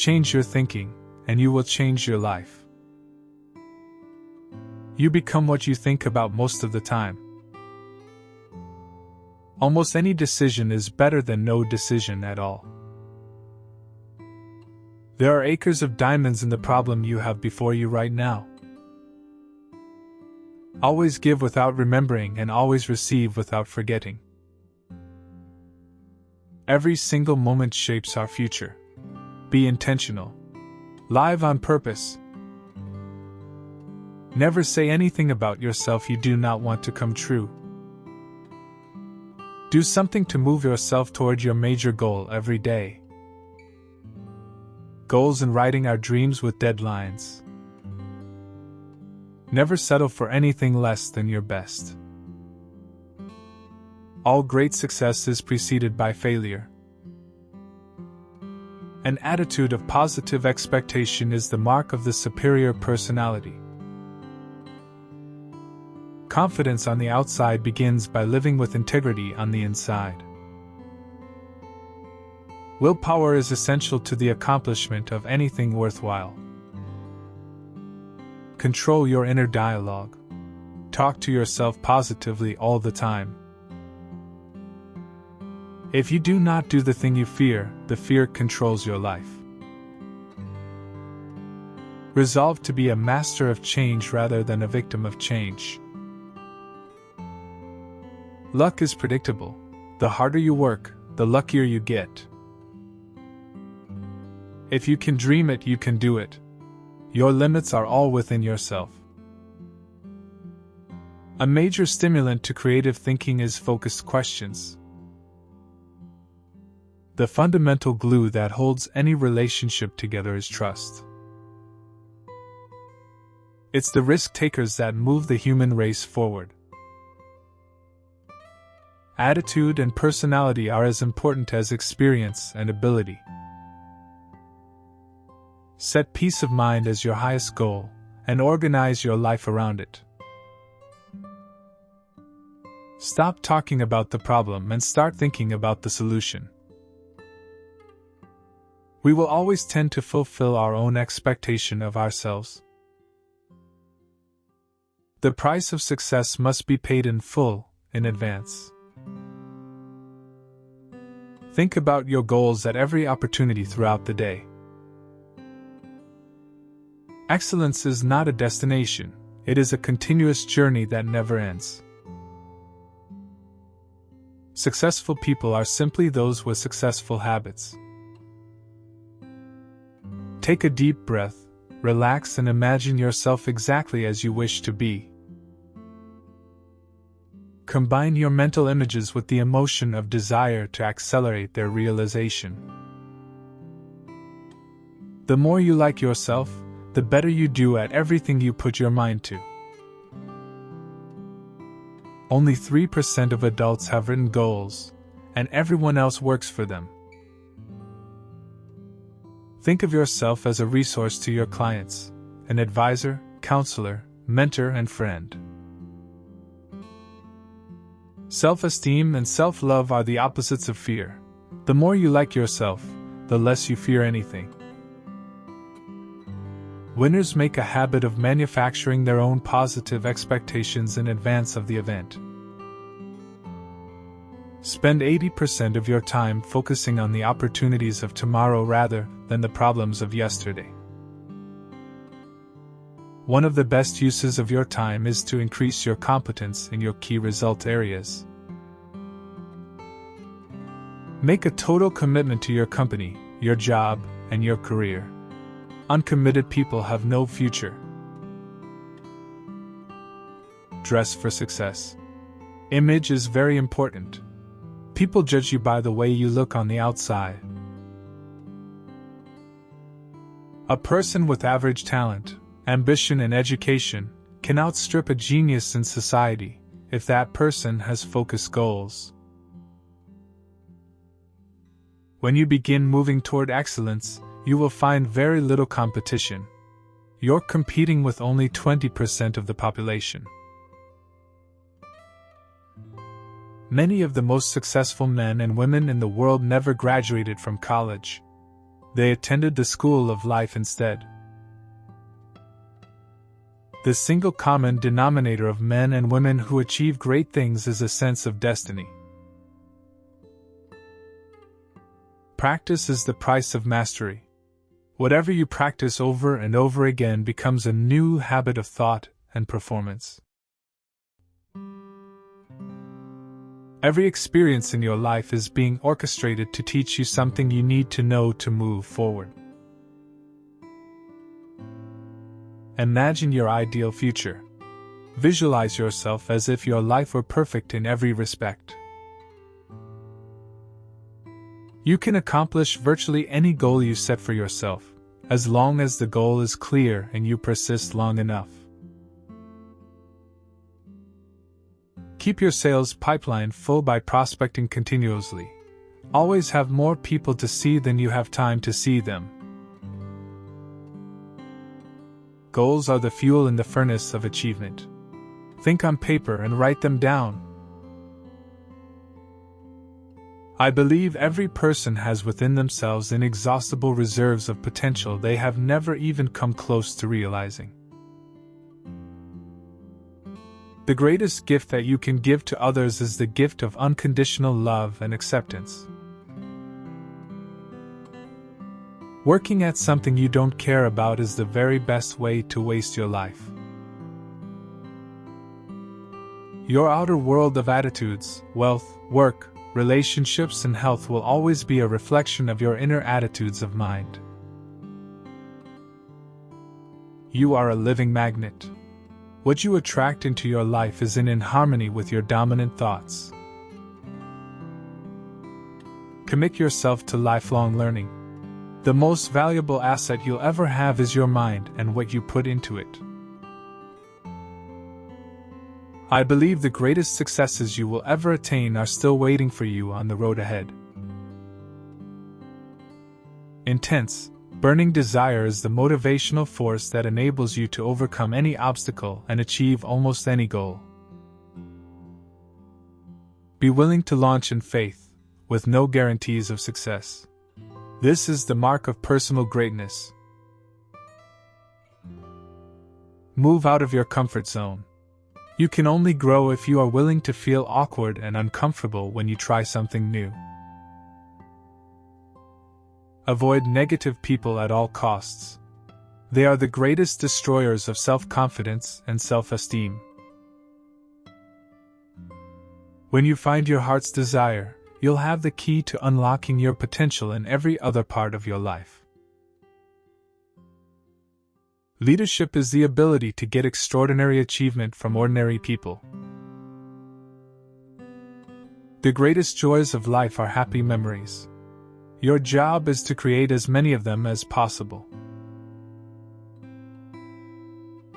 Change your thinking, and you will change your life. You become what you think about most of the time. Almost any decision is better than no decision at all. There are acres of diamonds in the problem you have before you right now. Always give without remembering and always receive without forgetting. Every single moment shapes our future. Be intentional. Live on purpose. Never say anything about yourself you do not want to come true. Do something to move yourself toward your major goal every day. Goals in writing our dreams with deadlines. Never settle for anything less than your best. All great success is preceded by failure. An attitude of positive expectation is the mark of the superior personality. Confidence on the outside begins by living with integrity on the inside. Willpower is essential to the accomplishment of anything worthwhile. Control your inner dialogue. Talk to yourself positively all the time. If you do not do the thing you fear, the fear controls your life. Resolve to be a master of change rather than a victim of change. Luck is predictable. The harder you work, the luckier you get. If you can dream it, you can do it. Your limits are all within yourself. A major stimulant to creative thinking is focused questions. The fundamental glue that holds any relationship together is trust. It's the risk takers that move the human race forward. Attitude and personality are as important as experience and ability. Set peace of mind as your highest goal, and organize your life around it. Stop talking about the problem and start thinking about the solution. We will always tend to fulfill our own expectation of ourselves. The price of success must be paid in full, in advance. Think about your goals at every opportunity throughout the day. Excellence is not a destination, it is a continuous journey that never ends. Successful people are simply those with successful habits. Take a deep breath, relax, and imagine yourself exactly as you wish to be. Combine your mental images with the emotion of desire to accelerate their realization. The more you like yourself, the better you do at everything you put your mind to. Only 3% of adults have written goals, and everyone else works for them. Think of yourself as a resource to your clients, an advisor, counselor, mentor, and friend. Self-esteem and self-love are the opposites of fear. The more you like yourself, the less you fear anything. Winners make a habit of manufacturing their own positive expectations in advance of the event. Spend 80% of your time focusing on the opportunities of tomorrow rather than the problems of yesterday. One of the best uses of your time is to increase your competence in your key result areas. Make a total commitment to your company, your job, and your career. Uncommitted people have no future. Dress for success. Image is very important. People judge you by the way you look on the outside. A person with average talent, ambition, and education can outstrip a genius in society if that person has focused goals. When you begin moving toward excellence, you will find very little competition. You're competing with only 20% of the population. Many of the most successful men and women in the world never graduated from college. They attended the school of life instead. The single common denominator of men and women who achieve great things is a sense of destiny. Practice is the price of mastery. Whatever you practice over and over again becomes a new habit of thought and performance. Every experience in your life is being orchestrated to teach you something you need to know to move forward. Imagine your ideal future. Visualize yourself as if your life were perfect in every respect. You can accomplish virtually any goal you set for yourself, as long as the goal is clear and you persist long enough. Keep your sales pipeline full by prospecting continuously. Always have more people to see than you have time to see them. Goals are the fuel in the furnace of achievement. Think on paper and write them down. I believe every person has within themselves inexhaustible reserves of potential they have never even come close to realizing. The greatest gift that you can give to others is the gift of unconditional love and acceptance. Working at something you don't care about is the very best way to waste your life. Your outer world of attitudes, wealth, work, relationships, and health will always be a reflection of your inner attitudes of mind. You are a living magnet. What you attract into your life is in harmony with your dominant thoughts. Commit yourself to lifelong learning. The most valuable asset you'll ever have is your mind and what you put into it. I believe the greatest successes you will ever attain are still waiting for you on the road ahead. Intense, burning desire is the motivational force that enables you to overcome any obstacle and achieve almost any goal. Be willing to launch in faith, with no guarantees of success. This is the mark of personal greatness. Move out of your comfort zone. You can only grow if you are willing to feel awkward and uncomfortable when you try something new. Avoid negative people at all costs. They are the greatest destroyers of self-confidence and self-esteem. When you find your heart's desire, you'll have the key to unlocking your potential in every other part of your life. Leadership is the ability to get extraordinary achievement from ordinary people. The greatest joys of life are happy memories. Your job is to create as many of them as possible.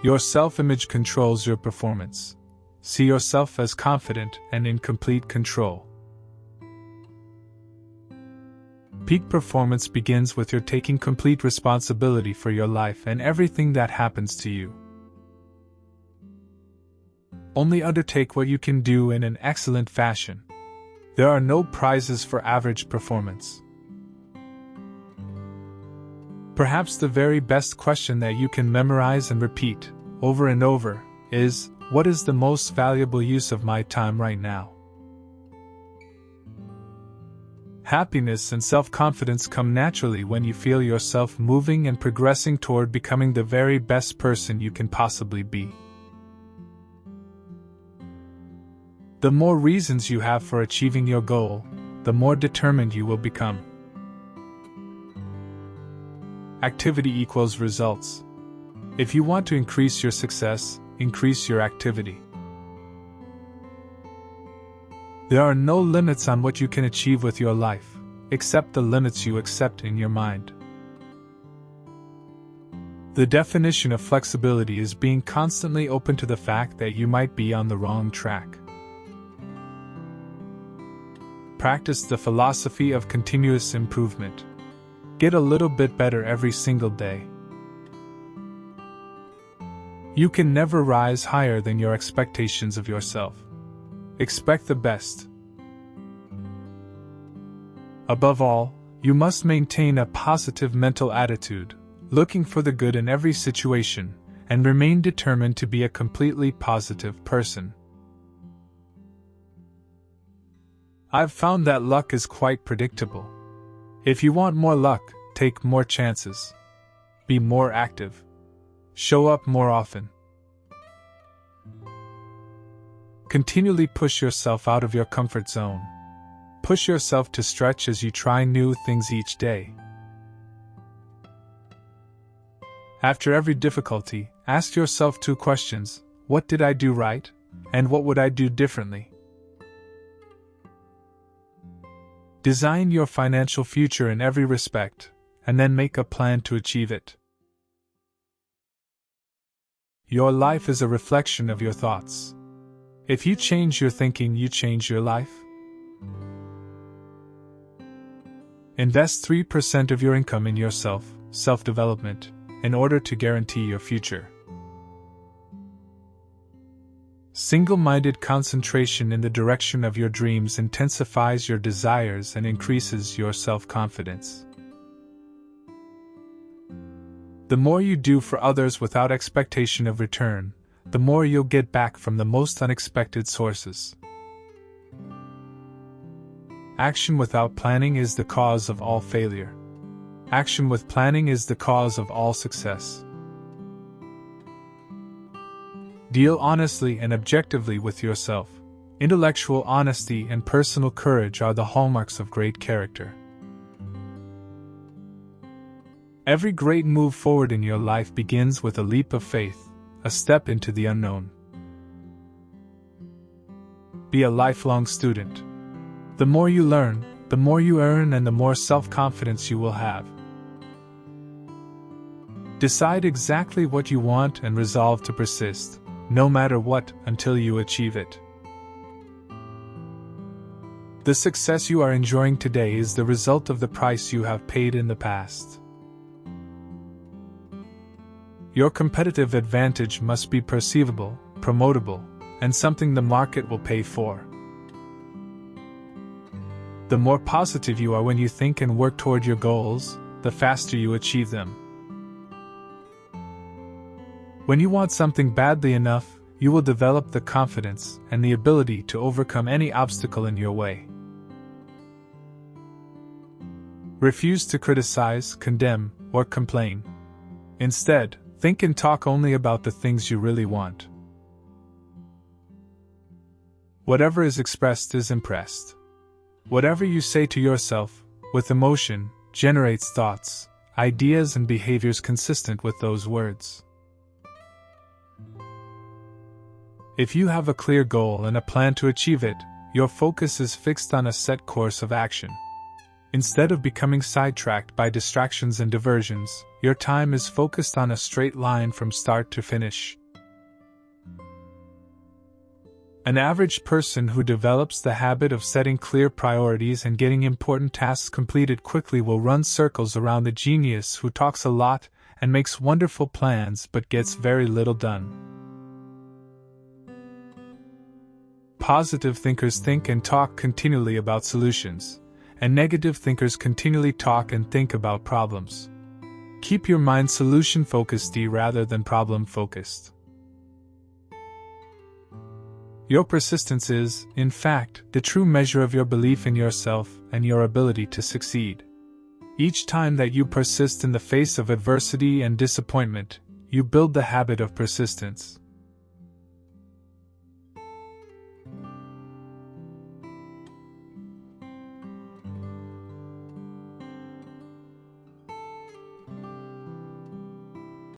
Your self-image controls your performance. See yourself as confident and in complete control. Peak performance begins with your taking complete responsibility for your life and everything that happens to you. Only undertake what you can do in an excellent fashion. There are no prizes for average performance. Perhaps the very best question that you can memorize and repeat, over and over, is, what is the most valuable use of my time right now? Happiness and self-confidence come naturally when you feel yourself moving and progressing toward becoming the very best person you can possibly be. The more reasons you have for achieving your goal, the more determined you will become. Activity equals results. If you want to increase your success, increase your activity. There are no limits on what you can achieve with your life, except the limits you accept in your mind. The definition of flexibility is being constantly open to the fact that you might be on the wrong track. Practice the philosophy of continuous improvement. Get a little bit better every single day. You can never rise higher than your expectations of yourself. Expect the best. Above all, You must maintain a positive mental attitude, looking for the good in every situation, and remain determined to be a completely positive person. I've found that luck is quite predictable. If you want more luck, take more chances. Be more active. Show up more often. Continually push yourself out of your comfort zone. Push yourself to stretch as you try new things each day. After every difficulty, ask yourself 2 questions: what did I do right? And what would I do differently? Design your financial future in every respect, and then make a plan to achieve it. Your life is a reflection of your thoughts. If you change your thinking, you change your life. Invest 3% of your income in yourself, self-development, in order to guarantee your future. Single-minded concentration in the direction of your dreams intensifies your desires and increases your self-confidence. The more you do for others without expectation of return, the more you'll get back from the most unexpected sources. Action without planning is the cause of all failure. Action with planning is the cause of all success. Deal honestly and objectively with yourself. Intellectual honesty and personal courage are the hallmarks of great character. Every great move forward in your life begins with a leap of faith, a step into the unknown. Be a lifelong student. The more you learn, the more you earn and the more self-confidence you will have. Decide exactly what you want and resolve to persist, no matter what, until you achieve it. The success you are enjoying today is the result of the price you have paid in the past. Your competitive advantage must be perceivable, promotable, and something the market will pay for. The more positive you are when you think and work toward your goals, the faster you achieve them. When you want something badly enough, you will develop the confidence and the ability to overcome any obstacle in your way. Refuse to criticize, condemn, or complain. Instead, think and talk only about the things you really want. Whatever is expressed is impressed. Whatever you say to yourself, with emotion, generates thoughts, ideas, and behaviors consistent with those words. If you have a clear goal and a plan to achieve it, your focus is fixed on a set course of action. Instead of becoming sidetracked by distractions and diversions, your time is focused on a straight line from start to finish. An average person who develops the habit of setting clear priorities and getting important tasks completed quickly will run circles around the genius who talks a lot and makes wonderful plans but gets very little done. Positive thinkers think and talk continually about solutions, and negative thinkers continually talk and think about problems. Keep your mind solution-focused rather than problem-focused. Your persistence is, in fact, the true measure of your belief in yourself and your ability to succeed. Each time that you persist in the face of adversity and disappointment, you build the habit of persistence.